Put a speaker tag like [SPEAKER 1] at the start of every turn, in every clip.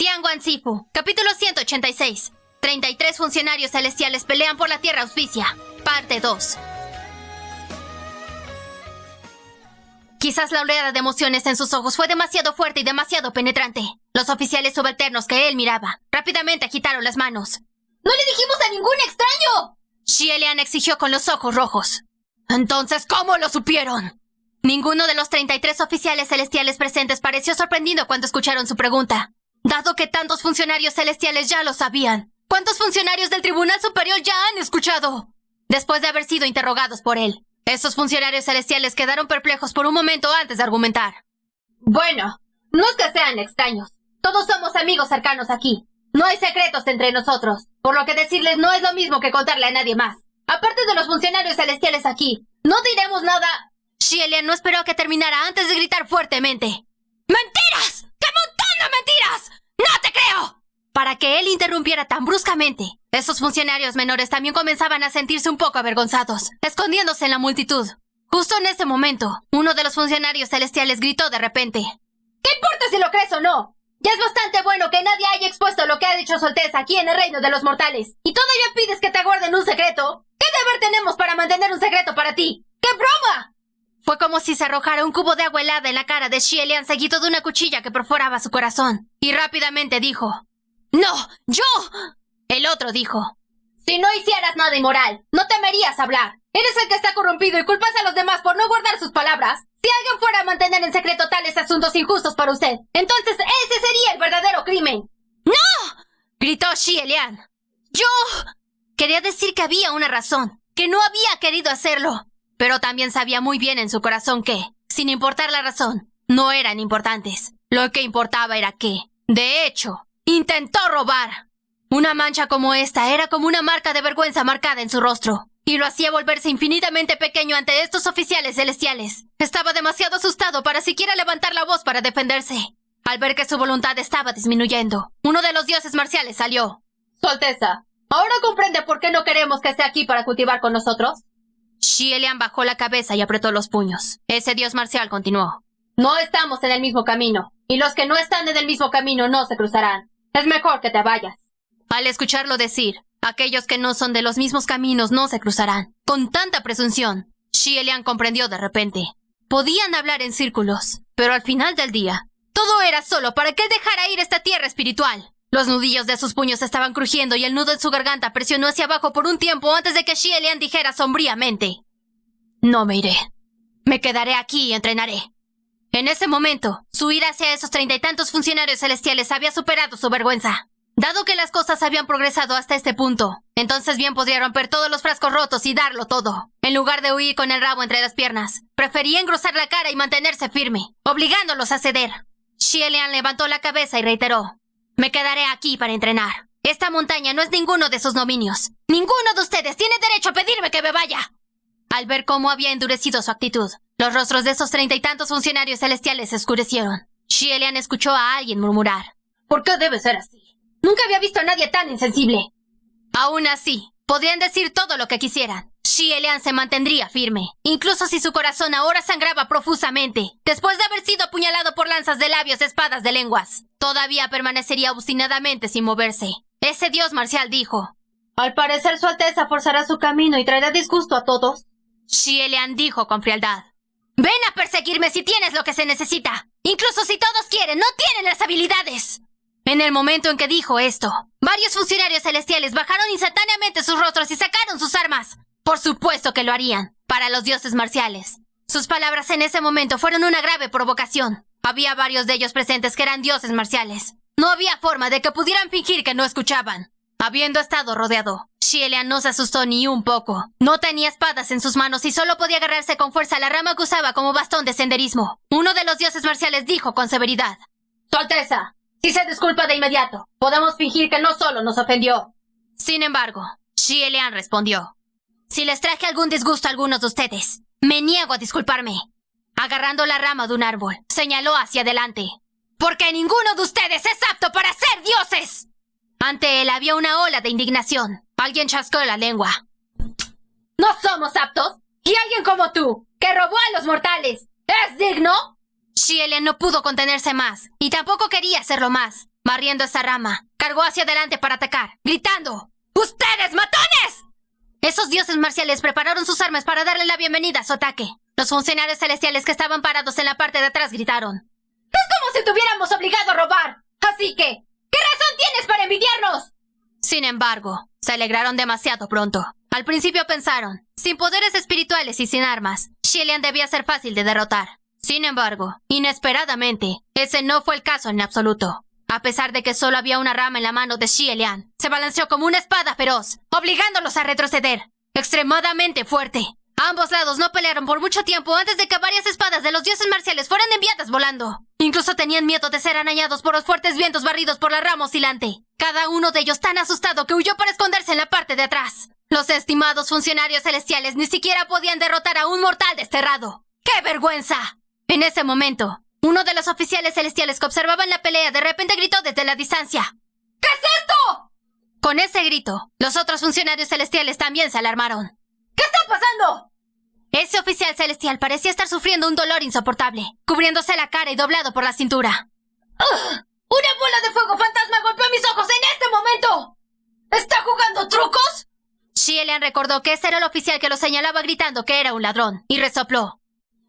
[SPEAKER 1] Tianguan Sifu, capítulo 186. 33 funcionarios celestiales pelean por la Tierra Auspicia. Parte 2. Quizás la oleada de emociones en sus ojos fue demasiado fuerte y demasiado penetrante. Los oficiales subalternos que él miraba rápidamente agitaron las manos.
[SPEAKER 2] ¡No le dijimos a ningún extraño!
[SPEAKER 1] Xie Lian exigió con los ojos rojos. Entonces, ¿cómo lo supieron? Ninguno de los 33 oficiales celestiales presentes pareció sorprendido cuando escucharon su pregunta, dado que tantos funcionarios celestiales ya lo sabían. ¿Cuántos funcionarios del Tribunal Superior ya han escuchado? Después de haber sido interrogados por él, esos funcionarios celestiales quedaron perplejos por un momento antes de argumentar.
[SPEAKER 2] Bueno, no es que sean extraños. Todos somos amigos cercanos aquí. No hay secretos entre nosotros, por lo que decirles no es lo mismo que contarle a nadie más. Aparte de los funcionarios celestiales aquí, no diremos nada...
[SPEAKER 1] Xie Lian no esperó a que terminara antes de gritar fuertemente. ¡Mentiras! ¡Qué montón de mentiras! ¡No te creo! Para que él interrumpiera tan bruscamente, esos funcionarios menores también comenzaban a sentirse un poco avergonzados, escondiéndose en la multitud. Justo en ese momento, uno de los funcionarios celestiales gritó de repente.
[SPEAKER 2] ¿Qué importa si lo crees o no? Ya es bastante bueno que nadie haya expuesto lo que ha dicho su Alteza aquí en el reino de los mortales. ¿Y todavía pides que te guarden un secreto? ¿Qué deber tenemos para mantener un secreto para ti? ¡Qué broma!
[SPEAKER 1] Fue como si se arrojara un cubo de agua helada en la cara de Xie Lian seguido de una cuchilla que perforaba su corazón. Y rápidamente dijo, ¡No! ¡Yo! El otro dijo,
[SPEAKER 2] si no hicieras nada inmoral, no temerías hablar. Eres el que está corrompido y culpas a los demás por no guardar sus palabras. Si alguien fuera a mantener en secreto tales asuntos injustos para usted, entonces ese sería el verdadero crimen.
[SPEAKER 1] ¡No! Gritó Xie Lian. ¡Yo! Quería decir que había una razón, que no había querido hacerlo. Pero también sabía muy bien en su corazón que, sin importar la razón, no eran importantes. Lo que importaba era que, de hecho, intentó robar. Una mancha como esta era como una marca de vergüenza marcada en su rostro, y lo hacía volverse infinitamente pequeño ante estos oficiales celestiales. Estaba demasiado asustado para siquiera levantar la voz para defenderse. Al ver que su voluntad estaba disminuyendo, uno de los dioses marciales salió.
[SPEAKER 2] Su Alteza, ¿ahora comprende por qué no queremos que esté aquí para cultivar con nosotros?
[SPEAKER 1] Xie Lian bajó la cabeza y apretó los puños. Ese dios marcial continuó.
[SPEAKER 2] No estamos en el mismo camino, y los que no están en el mismo camino no se cruzarán. Es mejor que te vayas.
[SPEAKER 1] Al escucharlo decir, aquellos que no son de los mismos caminos no se cruzarán. Con tanta presunción, Xie Lian comprendió de repente. Podían hablar en círculos, pero al final del día, todo era solo para que él dejara ir esta tierra espiritual. Los nudillos de sus puños estaban crujiendo y el nudo en su garganta presionó hacia abajo por un tiempo antes de que Xie Lian dijera sombríamente. No me iré. Me quedaré aquí y entrenaré. En ese momento, su ira hacia esos 30 y tantos funcionarios celestiales había superado su vergüenza. Dado que las cosas habían progresado hasta este punto, entonces bien podría romper todos los frascos rotos y darlo todo. En lugar de huir con el rabo entre las piernas, prefería engrosar la cara y mantenerse firme, obligándolos a ceder. Xie Lian levantó la cabeza y reiteró. Me quedaré aquí para entrenar. Esta montaña no es ninguno de sus dominios. Ninguno de ustedes tiene derecho a pedirme que me vaya. Al ver cómo había endurecido su actitud, los rostros de esos 30 y tantos funcionarios celestiales se oscurecieron. Xie Lian escuchó a alguien murmurar.
[SPEAKER 2] ¿Por qué debe ser así? Nunca había visto a nadie tan insensible.
[SPEAKER 1] Aún así, podrían decir todo lo que quisieran. Xie Lian se mantendría firme, incluso si su corazón ahora sangraba profusamente, después de haber sido apuñalado por lanzas de labios, espadas de lenguas. Todavía permanecería obstinadamente sin moverse. Ese dios marcial dijo.
[SPEAKER 2] Al parecer su Alteza forzará su camino y traerá disgusto a todos.
[SPEAKER 1] Xie Lian dijo con frialdad. Ven a perseguirme si tienes lo que se necesita. Incluso si todos quieren, no tienen las habilidades. En el momento en que dijo esto, varios funcionarios celestiales bajaron instantáneamente sus rostros y sacaron sus armas. Por supuesto que lo harían, para los dioses marciales. Sus palabras en ese momento fueron una grave provocación. Había varios de ellos presentes que eran dioses marciales. No había forma de que pudieran fingir que no escuchaban. Habiendo estado rodeado, Xie Lian no se asustó ni un poco. No tenía espadas en sus manos y solo podía agarrarse con fuerza a la rama que usaba como bastón de senderismo. Uno de los dioses marciales dijo con severidad.
[SPEAKER 2] Su Alteza, si se disculpa de inmediato, podemos fingir que no solo nos ofendió.
[SPEAKER 1] Sin embargo, Xie Lian respondió. Si les traje algún disgusto a algunos de ustedes, me niego a disculparme. Agarrando la rama de un árbol, señaló hacia adelante. ¡Porque ninguno de ustedes es apto para ser dioses! Ante él había una ola de indignación. Alguien chascó la lengua.
[SPEAKER 2] ¿No somos aptos? ¿Y alguien como tú, que robó a los mortales, es digno?
[SPEAKER 1] Xielian no pudo contenerse más, y tampoco quería hacerlo más. Barriendo esa rama, cargó hacia adelante para atacar, gritando: ¡Ustedes, matones! Esos dioses marciales prepararon sus armas para darle la bienvenida a su ataque. Los funcionarios celestiales que estaban parados en la parte de atrás gritaron:
[SPEAKER 2] ¡Es como si te hubiéramos obligado a robar! Así que, ¿qué razón tienes para envidiarnos?
[SPEAKER 1] Sin embargo, se alegraron demasiado pronto. Al principio pensaron, sin poderes espirituales y sin armas, Xielian debía ser fácil de derrotar. Sin embargo, inesperadamente, ese no fue el caso en absoluto. A pesar de que solo había una rama en la mano de Xielian, se balanceó como una espada feroz, obligándolos a retroceder. Extremadamente fuerte. Ambos lados no pelearon por mucho tiempo antes de que varias espadas de los dioses marciales fueran enviadas volando. Incluso tenían miedo de ser arañados por los fuertes vientos barridos por la rama oscilante. Cada uno de ellos tan asustado que huyó para esconderse en la parte de atrás. Los estimados funcionarios celestiales ni siquiera podían derrotar a un mortal desterrado. ¡Qué vergüenza! En ese momento, uno de los oficiales celestiales que observaban la pelea de repente gritó desde la distancia:
[SPEAKER 2] ¿Qué es esto?
[SPEAKER 1] Con ese grito, los otros funcionarios celestiales también se alarmaron.
[SPEAKER 2] ¿Qué está pasando?
[SPEAKER 1] Ese oficial celestial parecía estar sufriendo un dolor insoportable, cubriéndose la cara y doblado por la cintura.
[SPEAKER 2] ¡Ugh! ¡Una bola de fuego fantasma golpeó mis ojos en este momento! ¿Está jugando trucos?
[SPEAKER 1] Xielian recordó que ese era el oficial que lo señalaba gritando que era un ladrón, y resopló: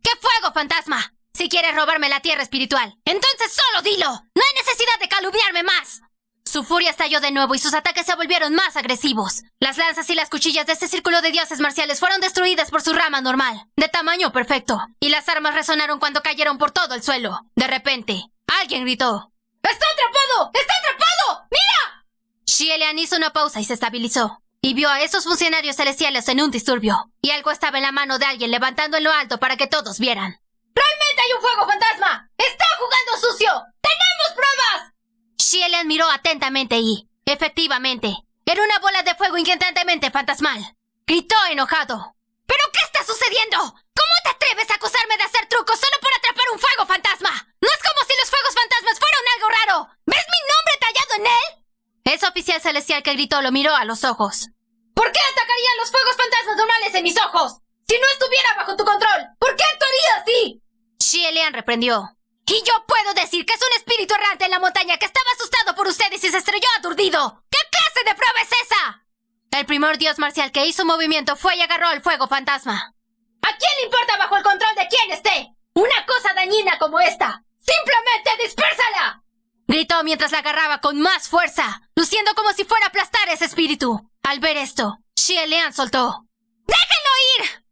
[SPEAKER 1] ¡Qué fuego fantasma! Si quieres robarme la tierra espiritual, entonces solo dilo. No hay necesidad de calumniarme más. Su furia estalló de nuevo y sus ataques se volvieron más agresivos. Las lanzas y las cuchillas de este círculo de dioses marciales fueron destruidas por su rama normal, de tamaño perfecto, y las armas resonaron cuando cayeron por todo el suelo. De repente, alguien gritó:
[SPEAKER 2] ¡Está atrapado! ¡Está atrapado! ¡Mira!
[SPEAKER 1] Xielian hizo una pausa y se estabilizó, y vio a esos funcionarios celestiales en un disturbio, y algo estaba en la mano de alguien levantando en lo alto para que todos vieran.
[SPEAKER 2] ¡Realmente hay un fuego fantasma! ¡Está jugando sucio! ¡Tenemos pruebas!
[SPEAKER 1] Xielian miró atentamente y, efectivamente, era una bola de fuego inquietantemente fantasmal. Gritó enojado: ¿Pero qué está sucediendo? ¿Cómo te atreves a acusarme de hacer trucos solo por atrapar un fuego fantasma? No es como si los fuegos fantasmas fueran algo raro. ¿Ves mi nombre tallado en él? Ese oficial celestial que gritó lo miró a los ojos.
[SPEAKER 2] ¿Por qué atacarían los fuegos fantasmas normales en mis ojos? Si no estuviera bajo tu control, ¿por qué actuaría así?
[SPEAKER 1] Xielian reprendió: Y yo puedo decir que es un espíritu errante en la montaña que estaba asustado por ustedes y se estrelló aturdido. ¿Qué clase de prueba es esa? El primer dios marcial que hizo movimiento fue y agarró el fuego fantasma.
[SPEAKER 2] ¿A quién le importa bajo el control de quién esté? Una cosa dañina como esta. ¡Simplemente dispérsala!
[SPEAKER 1] Gritó mientras la agarraba con más fuerza, luciendo como si fuera a aplastar ese espíritu. Al ver esto, Xielian soltó: ¡Déjenlo ir!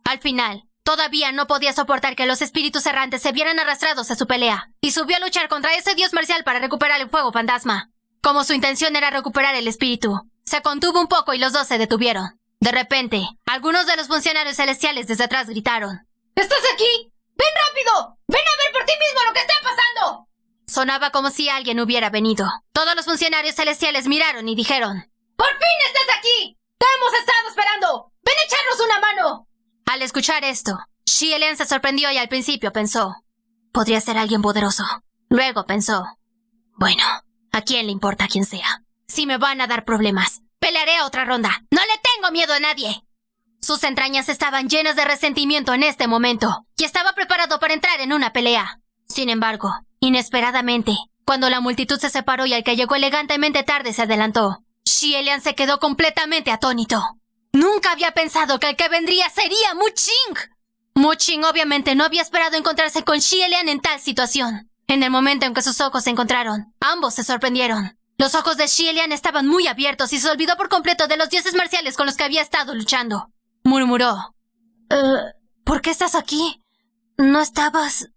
[SPEAKER 1] Al final, todavía no podía soportar que los espíritus errantes se vieran arrastrados a su pelea, y subió a luchar contra ese dios marcial para recuperar el fuego fantasma. Como su intención era recuperar el espíritu, se contuvo un poco y los dos se detuvieron. De repente, algunos de los funcionarios celestiales desde atrás gritaron:
[SPEAKER 2] ¿Estás aquí? ¡Ven rápido! ¡Ven a ver por ti mismo lo que está pasando!
[SPEAKER 1] Sonaba como si alguien hubiera venido. Todos los funcionarios celestiales miraron y dijeron:
[SPEAKER 2] ¡Por fin estás aquí! ¡Te hemos estado esperando! ¡Ven a echarnos una mano!
[SPEAKER 1] Al escuchar esto, Xielian se sorprendió y al principio pensó: podría ser alguien poderoso. Luego pensó: bueno, ¿a quién le importa quién sea? Si me van a dar problemas, pelearé otra ronda. No le tengo miedo a nadie. Sus entrañas estaban llenas de resentimiento en este momento, y estaba preparado para entrar en una pelea. Sin embargo, inesperadamente, cuando la multitud se separó y el que llegó elegantemente tarde se adelantó, Xielian se quedó completamente atónito. Nunca había pensado que el que vendría sería Mu Ching. Mu Ching obviamente no había esperado encontrarse con Xielian en tal situación. En el momento en que sus ojos se encontraron, ambos se sorprendieron. Los ojos de Xielian estaban muy abiertos y se olvidó por completo de los dioses marciales con los que había estado luchando. Murmuró: ¿por qué estás aquí? ¿No estabas...?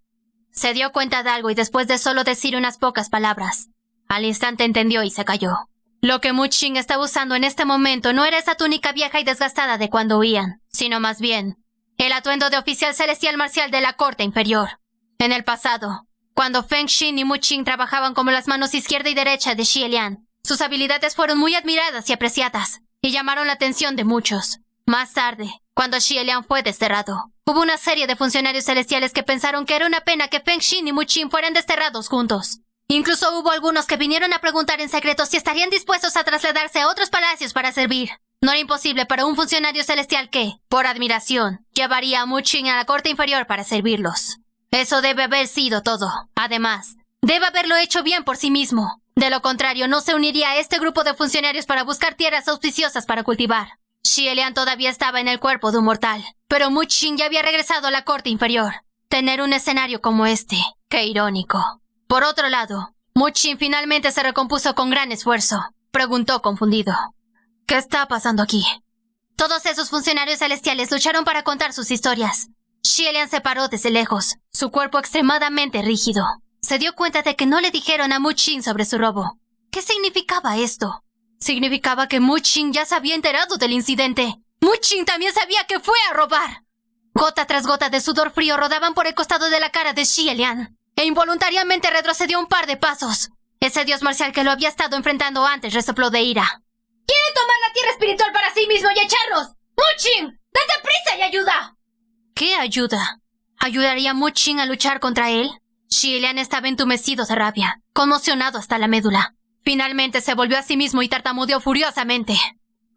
[SPEAKER 1] Se dio cuenta de algo y después de solo decir unas pocas palabras, al instante entendió y se calló. Lo que Mu Ching estaba usando en este momento no era esa túnica vieja y desgastada de cuando huían, sino más bien el atuendo de oficial celestial marcial de la corte inferior. En el pasado, cuando Feng Xin y Mu Ching trabajaban como las manos izquierda y derecha de Xielian, sus habilidades fueron muy admiradas y apreciadas, y llamaron la atención de muchos. Más tarde, cuando Xielian fue desterrado, hubo una serie de funcionarios celestiales que pensaron que era una pena que Feng Xin y Mu Ching fueran desterrados juntos. Incluso hubo algunos que vinieron a preguntar en secreto si estarían dispuestos a trasladarse a otros palacios para servir. No era imposible para un funcionario celestial que, por admiración, llevaría a Mu Ching a la corte inferior para servirlos. Eso debe haber sido todo. Además, debe haberlo hecho bien por sí mismo. De lo contrario, no se uniría a este grupo de funcionarios para buscar tierras auspiciosas para cultivar. Xie Lian todavía estaba en el cuerpo de un mortal, pero Mu Qin ya había regresado a la corte inferior. Tener un escenario como este, qué irónico. Por otro lado, Mu Qin finalmente se recompuso con gran esfuerzo. Preguntó confundido. ¿Qué está pasando aquí? Todos esos funcionarios celestiales lucharon para contar sus historias. Xie Lian se paró desde lejos, su cuerpo extremadamente rígido. Se dio cuenta de que no le dijeron a Mu Qin sobre su robo. ¿Qué significaba esto? Significaba que Mu Qin ya se había enterado del incidente. Mu Qin también sabía que fue a robar. Gota tras gota de sudor frío rodaban por el costado de la cara de Xie Lian, e involuntariamente retrocedió un par de pasos. Ese dios marcial que lo había estado enfrentando antes resopló de ira.
[SPEAKER 2] ¡Quiere tomar la tierra espiritual para sí mismo y echarnos! ¡Mu Qin! ¡Date prisa y ayuda!
[SPEAKER 1] ¿Qué ayuda? ¿Ayudaría Mu Qin a luchar contra él? Xie Lian estaba entumecido de rabia, conmocionado hasta la médula. Finalmente se volvió a sí mismo y tartamudeó furiosamente.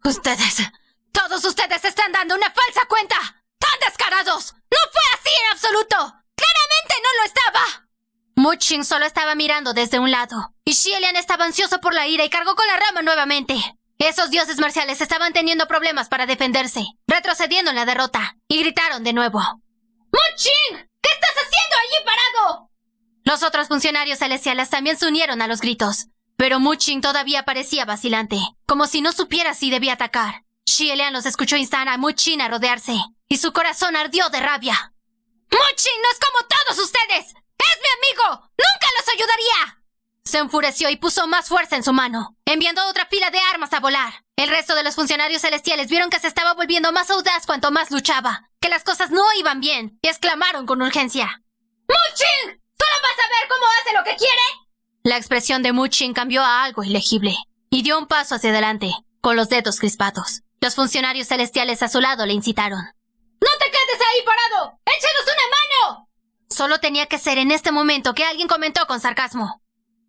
[SPEAKER 1] Ustedes, todos ustedes están dando una falsa cuenta. ¡Tan descarados! ¡No fue así en absoluto! ¡Claramente no lo estaba! Mu Qin solo estaba mirando desde un lado, y Xie Lian estaba ansioso por la ira y cargó con la rama nuevamente. Esos dioses marciales estaban teniendo problemas para defenderse, retrocediendo en la derrota, y gritaron de nuevo.
[SPEAKER 2] ¡Mu Qin! ¿Qué estás haciendo allí parado?
[SPEAKER 1] Los otros funcionarios celestiales también se unieron a los gritos, pero Mu Qin todavía parecía vacilante, como si no supiera si debía atacar. Xie Lian los escuchó instar a Mu Qin a rodearse, y su corazón ardió de rabia. ¡Mu Qin no es como todos ustedes! ¡Es mi amigo! ¡Nunca los ayudaría! Se enfureció y puso más fuerza en su mano, enviando otra fila de armas a volar. El resto de los funcionarios celestiales vieron que se estaba volviendo más audaz cuanto más luchaba, que las cosas no iban bien, y exclamaron con urgencia.
[SPEAKER 2] ¡Mu Qin! ¿Solo vas a ver cómo hace lo que quiere?
[SPEAKER 1] La expresión de Mu Qin cambió a algo ilegible, y dio un paso hacia adelante, con los dedos crispados. Los funcionarios celestiales a su lado le incitaron.
[SPEAKER 2] ¡No te quedes ahí parado! ¡Échanos una mano!
[SPEAKER 1] Solo tenía que ser en este momento que alguien comentó con sarcasmo.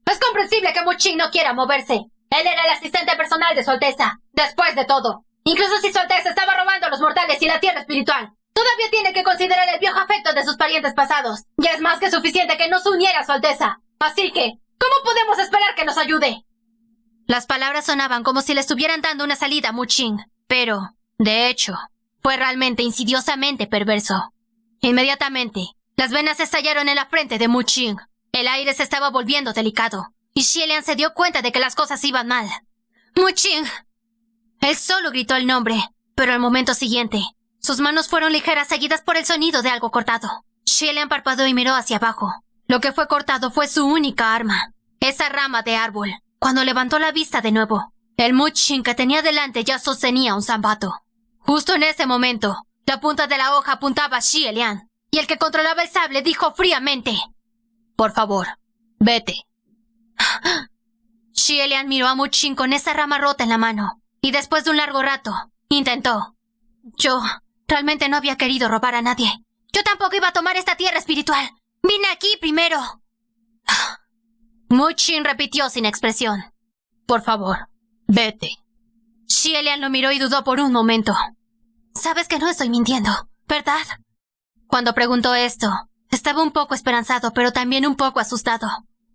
[SPEAKER 2] Es comprensible que Mu Qin no quiera moverse. Él era el asistente personal de Su Alteza. Después de todo, incluso si Su Alteza estaba robando a los mortales y la tierra espiritual, todavía tiene que considerar el viejo afecto de sus parientes pasados. Ya es más que suficiente que nos uniera a Su Alteza. Así que, ¿cómo podemos esperar que nos ayude?
[SPEAKER 1] Las palabras sonaban como si le estuvieran dando una salida a Mu Qin, pero, de hecho, fue realmente insidiosamente perverso. Inmediatamente, las venas estallaron en la frente de Mu Qin. El aire se estaba volviendo delicado, y Xie Lian se dio cuenta de que las cosas iban mal. ¡Mu Qin! Él solo gritó el nombre, pero al momento siguiente, sus manos fueron ligeras seguidas por el sonido de algo cortado. Xie Lian parpadeó y miró hacia abajo. Lo que fue cortado fue su única arma, esa rama de árbol. Cuando levantó la vista de nuevo, el Mu Qin que tenía delante ya sostenía un zambato. Justo en ese momento, la punta de la hoja apuntaba a Xie Lian, y el que controlaba el sable dijo fríamente: «Por favor, vete». Xie Lian miró a Mu Qin con esa rama rota en la mano, y después de un largo rato, intentó. Yo realmente no había querido robar a nadie. Yo tampoco iba a tomar esta tierra espiritual. Vine aquí primero. Mu Qin repitió sin expresión. «Por favor, vete». Xie Lian lo miró y dudó por un momento. «Sabes que no estoy mintiendo, ¿verdad?» Cuando preguntó esto, estaba un poco esperanzado, pero también un poco asustado.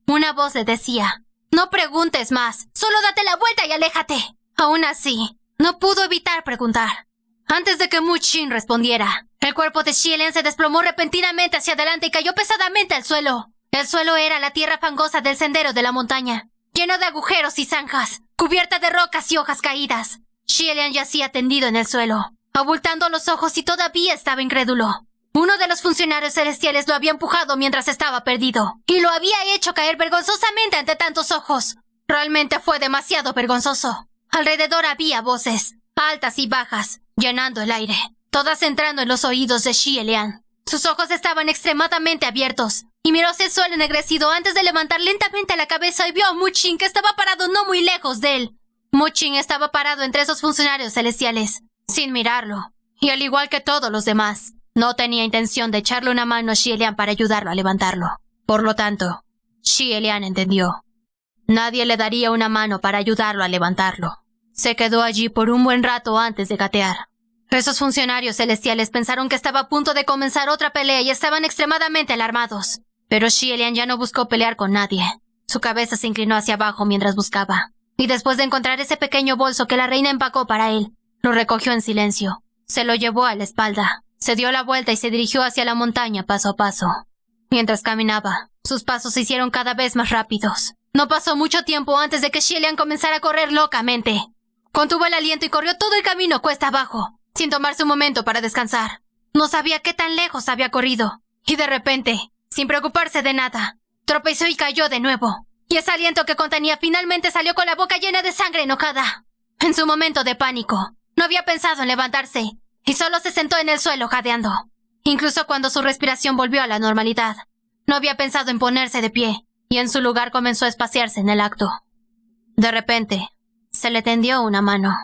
[SPEAKER 1] Una voz le decía: «No preguntes más, solo date la vuelta y aléjate». Aún así, no pudo evitar preguntar. Antes de que Mu Qin respondiera, el cuerpo de Xie Lian se desplomó repentinamente hacia adelante y cayó pesadamente al suelo. El suelo era la tierra fangosa del sendero de la montaña, lleno de agujeros y zanjas, cubierta de rocas y hojas caídas. Xie Lian yacía tendido en el suelo, abultando los ojos y todavía estaba incrédulo. Uno de los funcionarios celestiales lo había empujado mientras estaba perdido, y lo había hecho caer vergonzosamente ante tantos ojos. Realmente fue demasiado vergonzoso. Alrededor había voces, altas y bajas, llenando el aire, todas entrando en los oídos de Xie Lian. Sus ojos estaban extremadamente abiertos, y miró hacia el suelo ennegrecido antes de levantar lentamente la cabeza y vio a Mu Qin que estaba parado no muy lejos de él. Mu Qin estaba parado entre esos funcionarios celestiales, sin mirarlo, y al igual que todos los demás, no tenía intención de echarle una mano a Xie Lian para ayudarlo a levantarlo. Por lo tanto, Xie Lian entendió. Nadie le daría una mano para ayudarlo a levantarlo. Se quedó allí por un buen rato antes de gatear. Esos funcionarios celestiales pensaron que estaba a punto de comenzar otra pelea y estaban extremadamente alarmados. Pero Xie Lian ya no buscó pelear con nadie. Su cabeza se inclinó hacia abajo mientras buscaba. Y después de encontrar ese pequeño bolso que la reina empacó para él, lo recogió en silencio. Se lo llevó a la espalda. Se dio la vuelta y se dirigió hacia la montaña paso a paso. Mientras caminaba, sus pasos se hicieron cada vez más rápidos. No pasó mucho tiempo antes de que Xie Lian comenzara a correr locamente. Contuvo el aliento y corrió todo el camino cuesta abajo, sin tomarse un momento para descansar. No sabía qué tan lejos había corrido. Y de repente, sin preocuparse de nada, tropezó y cayó de nuevo. Y ese aliento que contenía finalmente salió con la boca llena de sangre enojada. En su momento de pánico, no había pensado en levantarse, y solo se sentó en el suelo jadeando. Incluso cuando su respiración volvió a la normalidad, no había pensado en ponerse de pie, y en su lugar comenzó a espaciarse en el acto. De repente, se le tendió una mano.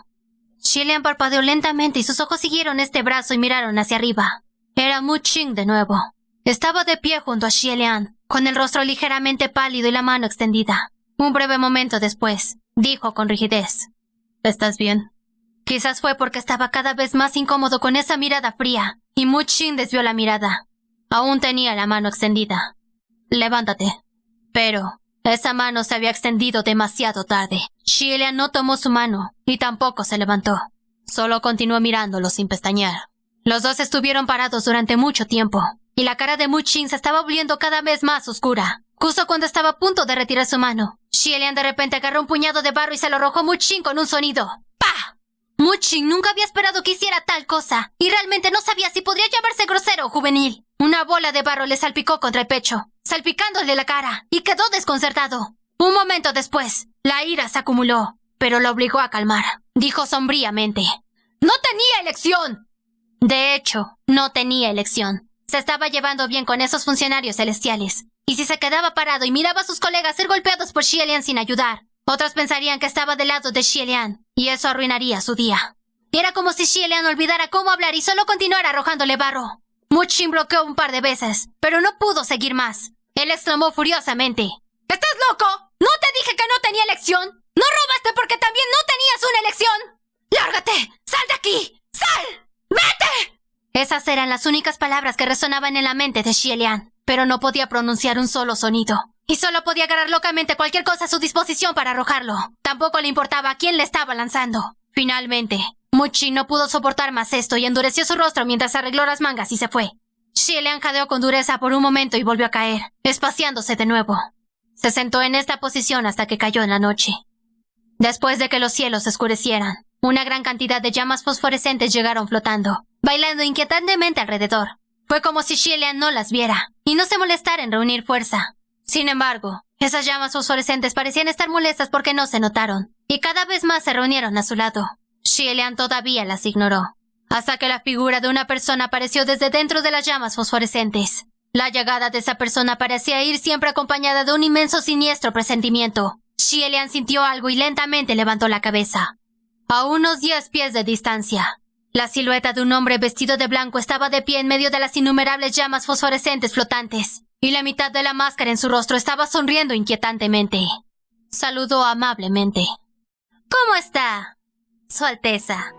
[SPEAKER 1] Xie Lian parpadeó lentamente y sus ojos siguieron este brazo y miraron hacia arriba. Era Mu Qing de nuevo. Estaba de pie junto a Xie Lian, con el rostro ligeramente pálido y la mano extendida. Un breve momento después, dijo con rigidez: ¿Estás bien? Quizás fue porque estaba cada vez más incómodo con esa mirada fría, y Mu Qing desvió la mirada. Aún tenía la mano extendida. Levántate. Pero esa mano se había extendido demasiado tarde. Xie Lian no tomó su mano, y tampoco se levantó. Solo continuó mirándolo sin pestañear. Los dos estuvieron parados durante mucho tiempo, y la cara de Mu Qing se estaba volviendo cada vez más oscura. Justo cuando estaba a punto de retirar su mano, Xie Lian de repente agarró un puñado de barro y se lo arrojó a Mu Qing con un sonido. ¡Pah! Mu Qing nunca había esperado que hiciera tal cosa, y realmente no sabía si podría llamarse grosero o juvenil. Una bola de barro le salpicó contra el pecho, salpicándole la cara, y quedó desconcertado. Un momento después, la ira se acumuló, pero lo obligó a calmar. Dijo sombríamente: ¡No tenía elección! De hecho, no tenía elección. Se estaba llevando bien con esos funcionarios celestiales, y si se quedaba parado y miraba a sus colegas ser golpeados por Xie Lian sin ayudar, otros pensarían que estaba del lado de Xie Lian, y eso arruinaría su día. Era como si Xie Lian olvidara cómo hablar y solo continuara arrojándole barro. Mu Qing bloqueó un par de veces, pero no pudo seguir más. Él exclamó furiosamente: ¿Estás loco? ¿No te dije que no tenía elección? ¿No robaste porque también no tenías una elección? ¡Lárgate! ¡Sal de aquí! ¡Sal! ¡Vete! Esas eran las únicas palabras que resonaban en la mente de Xie Lian, pero no podía pronunciar un solo sonido. Y solo podía agarrar locamente cualquier cosa a su disposición para arrojarlo. Tampoco le importaba a quién le estaba lanzando. Finalmente, Mu Qing no pudo soportar más esto y endureció su rostro mientras arregló las mangas y se fue. Xie Lian jadeó con dureza por un momento y volvió a caer, espaciándose de nuevo. Se sentó en esta posición hasta que cayó en la noche. Después de que los cielos se oscurecieran, una gran cantidad de llamas fosforescentes llegaron flotando, bailando inquietantemente alrededor. Fue como si Xie Lian no las viera, y no se molestara en reunir fuerza. Sin embargo, esas llamas fosforescentes parecían estar molestas porque no se notaron, y cada vez más se reunieron a su lado. Xie Lian todavía las ignoró, hasta que la figura de una persona apareció desde dentro de las llamas fosforescentes. La llegada de esa persona parecía ir siempre acompañada de un inmenso siniestro presentimiento. Xie Lian sintió algo y lentamente levantó la cabeza. A unos 10 pies de distancia, la silueta de un hombre vestido de blanco estaba de pie en medio de las innumerables llamas fosforescentes flotantes, y la mitad de la máscara en su rostro estaba sonriendo inquietantemente. Saludó amablemente. «¿Cómo está, Su Alteza?»